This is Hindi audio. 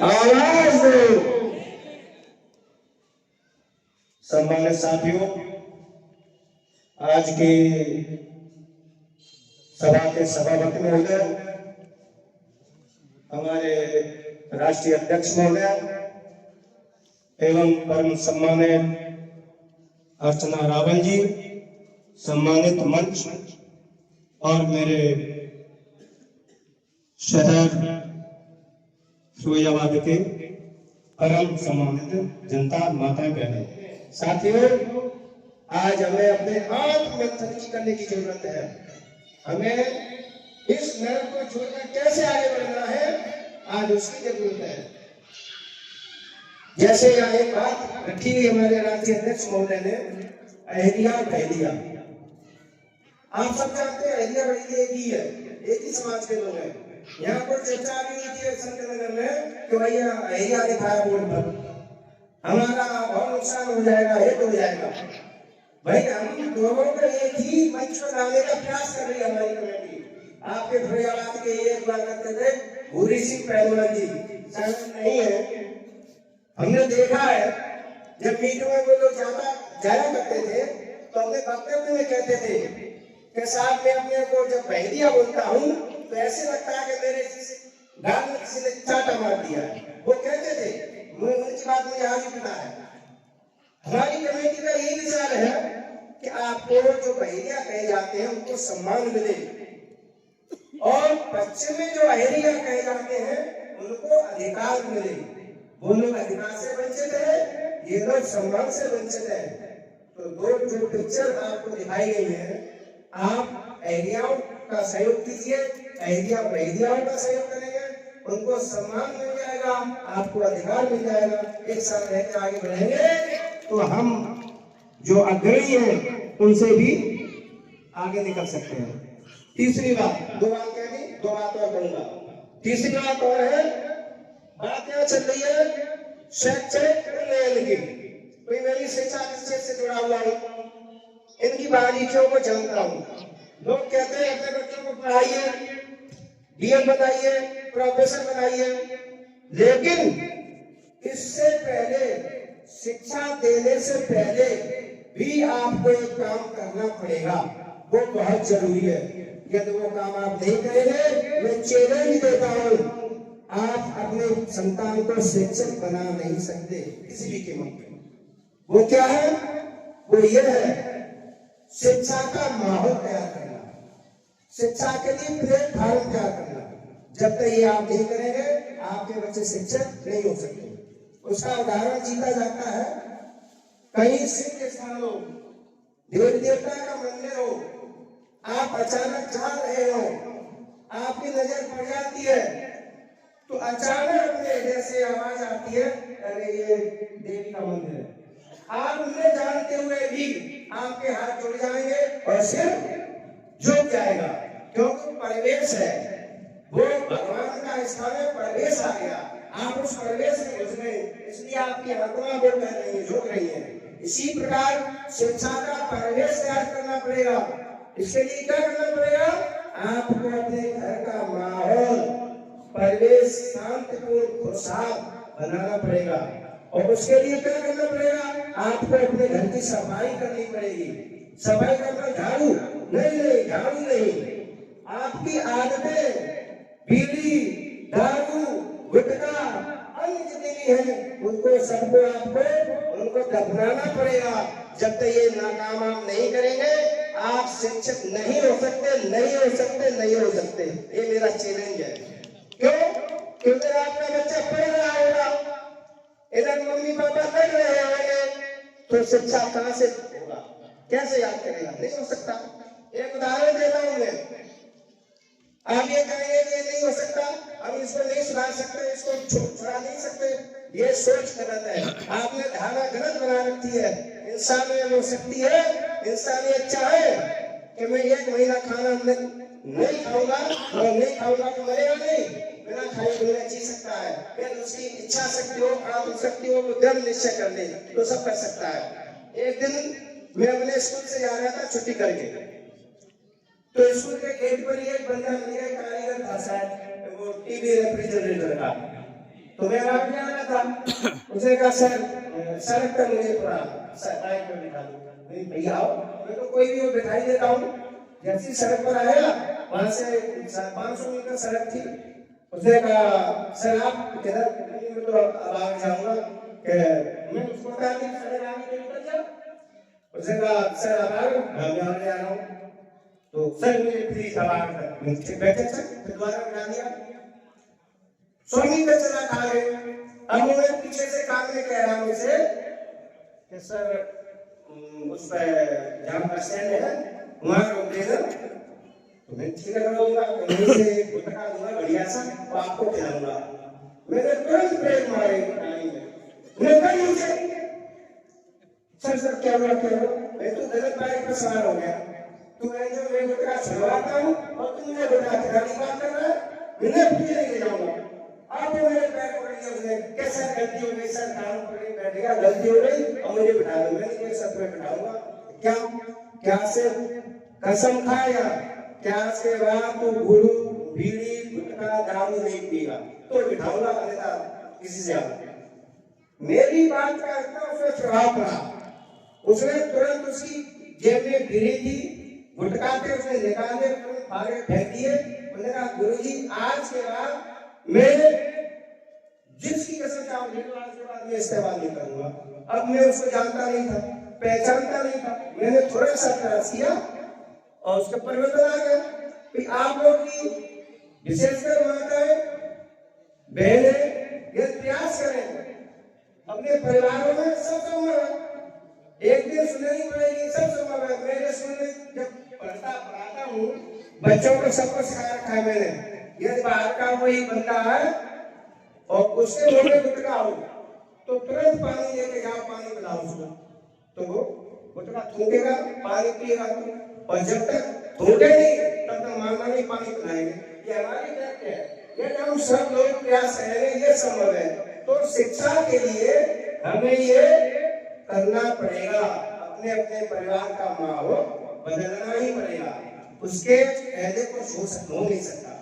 आवाज दो। सम्मानित साथियों, आज के सभा के सभापति महोदय, हमारे राष्ट्रीय अध्यक्ष महोदय एवं परम सम्मानित अर्चना रावल जी, सम्मानित मंच और मेरे शहर फिरोजाबाद के परम सम्मानित जनता माताएं बहनें, साथियों, आज हमें अपने आत्ममंथन करने की जरूरत है। हमें इस नरक को छोड़कर कैसे आगे बढ़ना है, आज उसकी जरूरत है। जैसे यहाँ एक बात रखी हुई हमारे राष्ट्रीय अध्यक्ष महोदय ने, अहलिया बहलिया। आप सब जानते हैं अहलिया बहलिया एक ही है, एक ही समाज के लोग हैं। यहाँ पर चर्चा भी हुई थी संत नगर में कि भैया अहलिया दिखाया बोर्ड पर, हमारा बहुत नुकसान हो जाएगा, हित हो जाएगा। भाई हम दोनों को एक ही मंच पर लाने का प्रयास कर रही है हमारी कमेटी। आपके फिरोजाबाद के एक बार करते थे भूरी सिंह पहलवान जी, शामिल नहीं है। हमने देखा है जब मीटिंग में वो लोग जाया करते थे तो अपने वक्तव्य में कहते थे कि साहब मैं अपने को जब बहलिया बोलता हूँ तो ऐसे लगता है कि मेरे गाल में किसी ने चाटा मार दिया है। वो कहते थे, उनकी बात मुझे आज भी पता है। हमारी कमेटी का यही विचार है कि आपको जो बहलिया कहे जाते हैं उनको सम्मान मिले और पश्चिम में जो अहलिया कहे जाते हैं उनको अधिकार मिले। वो लोग अधिकार से वंचित है, ये लोग सम्मान से वंचित है। तो दो जो पिक्चर आपको दिखाई गई है, आप अहलियाओं का सहयोग कीजिए, अहलिया बहलियाओं का सहयोग करेंगे, उनको सम्मान मिल जाएगा, आपको अधिकार मिल जाएगा। एक साथ रहकर आगे बढ़ेंगे तो हम जो अग्रणी हैं उनसे भी आगे निकल सकते हैं। तीसरी बात, दो बात कहनी, दो बात और कहूंगा। तीसरी बात और है, बात क्या चल रही है शैक्षणिक उन्नयन की। कोई मेरी शिक्षा क्षेत्र से जुड़ा हुआ है, इनकी बारीकियों को जानता हूँ। लोग कहते हैं अपने बच्चों को पढ़ाइए, डीएम बनाइए, प्रोफेसर बनाइए, लेकिन इससे पहले शिक्षा देने से पहले भी आपको एक काम करना पड़ेगा, वो बहुत जरूरी है। यदि वो काम आप नहीं करेंगे, मैं चैलेंज देता हूँ, आप अपने संतान को शिक्षक बना नहीं सकते किसी भी कीमत पे। वो क्या है? वो ये है शिक्षा का माहौल तैयार करना, शिक्षा के लिए प्लेटफॉर्म तैयार करना। जब तक ये आप नहीं करेंगे, आपके बच्चे शिक्षक नहीं हो सकते। उसका उदाहरण जीता जाता है, कहीं सिद्ध स्थान हो, देवी देवता का मंदिर हो, आप अचानक जा रहे हो, आपकी नजर पड़ जाती है, तो अचानक में जैसे आवाज आती है, अरे ये देवी का मंदिर है। आप उन्हें जानते हुए भी आपके हाथ जुड़ जाएंगे और सिर झुक जाएगा, क्योंकि परिवेश है, वो भगवान का स्थान है, परिवेश आ गया, आप उस परिवेश में घुस गए, इसलिए आपकी आत्मा वो कह रही है, झुक रही है। इसी प्रकार शिक्षा का परिवेश तैयार करना पड़ेगा। इसके लिए क्या करना पड़ेगा? आपको अपने घर का माहौल, परिवेश शांतिपूर्ण खुशहाल बनाना पड़ेगा। और उसके लिए क्या करना पड़ेगा? आपको अपने घर की सफाई करनी पड़ेगी। सफाई करना झाड़ू नहीं, झाड़ू नहीं, आपकी आदतें, बीड़ी, दारू, गुटखा, अन्य जितनी भी है उनको सबको आपको उनको दफनाना पड़ेगा। जब तक ये नाकाम आप नहीं करेंगे, आप शिक्षक नहीं हो सकते, नहीं हो सकते, नहीं हो सकते। ये मेरा चैलेंज है। क्यों? क्योंकि आपका बच्चा पढ़ रहा होगा, इधर मम्मी पापा पढ़ रहे होंगे, तो शिक्षा कहां से होगा? कैसे याद करेगा? नहीं हो सकता। एक उदाहरण देता हूं मैं, आप ये कहेंगे कि नहीं हो सकता, हम इसको नहीं सुधार सकते, इसको छुड़ा नहीं सकते, ये सोच गलत है। आपने धारणा गलत बना रखी है। इंसान में वो शक्ति है, इंसानियत चाहे कि मैं 1 महीना खाना नहीं खाऊंगा और नहीं खाऊंगा तो मरेगा नहीं, बिना खाए बिना जी सकता है। फिर उसकी इच्छा शक्ति हो, आत्म शक्ति हो, वो दृढ़ निश्चय कर ले तो सब कर सकता है। एक दिन मैं अपने स्कूल से जा रहा था छुट्टी करके, तो स्कूल के गेट पर एक बंदा मिल गया, कारीगर था शायद, वो टीवी रेफ्रिजरेटर का। तो मैं वहां जाना था। उसने कहा सर सड़क पर मुझे थोड़ा बाइक पर बिठा दो। भैया आओ, मैं तो कोई भी बिठाई देता हूँ। जैसी सड़क पर आया, वहां से 500 मीटर सड़क थी। उसने कहा सर आप किधर? मैं तो अब आगे जाऊंगा। मैं उसको कहा कि सड़क आगे निकल जाओ। उसने कहा सर आप आ रहे? मैं आगे आ रहा हूँ। तो सर मुझे प्लीज अब आगे बैठे सर, फिर दोबारा बिठा दिया। स्वामी का चला खा गए। अब मैं पीछे से काम में कह रहा हूँ उसे कि सर उस पर जहाँ बस स्टैंड है वहां रोक देना। तो मैं ठीक करूंगा, कहीं से गुटखा दूंगा बढ़िया सा, तो आपको खिलाऊंगा। मैंने तुरंत ब्रेक मारे। उन्हें कहा मुझे सर सर क्या हुआ क्या हुआ? मैं तो गलत बाइक पर सवार हो गया। तुम्हें जो मैं गुटखा छुड़वाता हूँ और तुम मुझे गुटखा खिलाने की बात कर रहा है, मैंने पीछे नहीं ले जाऊंगा। आप मेरे पैर पकड़ लिया। उसने कैसा गलती हो गई सर, काम पकड़ के बैठेगा, गलती हो गई और मुझे बिठा दो। मैंने तेरे सर पे बिठाऊंगा। क्या क्या से कसम खाया? क्या से बाद तू गुरु बीड़ी गुटखा दारू नहीं पिएगा तो बिठाऊंगा, अन्यथा किसी से आप। मेरी बात का इतना उसे प्रभाव पड़ा। उसने तुरंत उसकी जेब में बीड़ी थी, गुटखा थे, उसने निकाले, आगे फेंक दिए। उसने कहा गुरुजी आज के बाद मैं जिसकी कसम चाहूं आज के बाद मैं इस्तेमाल नहीं करूंगा। अब मैं उसको जानता नहीं था, पहचानता नहीं था। मैंने थोड़ा सा प्रयास किया और उसका परिवर्तन आ गया। कि आप लोग की विशेषकर माताएं बहनें ये प्रयास करें अपने परिवारों में। सब संभव है, एक दिन सुननी पड़ेगी, सब संभव है। मेरे सुनने जब पढ़ाता हूँ बच्चों को सबको सिखा रखा है मैंने। यदि बाहर का कोई बंदा है और उसके मुंह में गुटखा हो तो तुरंत पानी लेके जाओ, पानी पिलाओ उसको। तो वो गुटखा थूकेगा, पानी पिएगा। और जब तक थूके नहीं तब तक मानना नहीं, पानी पिलाएंगे। ये हमारी दायित्व है। ये हम सब लोग प्रयास करेंगे, ये संभव है। तो शिक्षा के लिए हमें ये करना पड़ेगा। अपने अपने परिवार का माहौल बदलना ही पड़ेगा। उसके पहले कुछ हो नहीं सकता।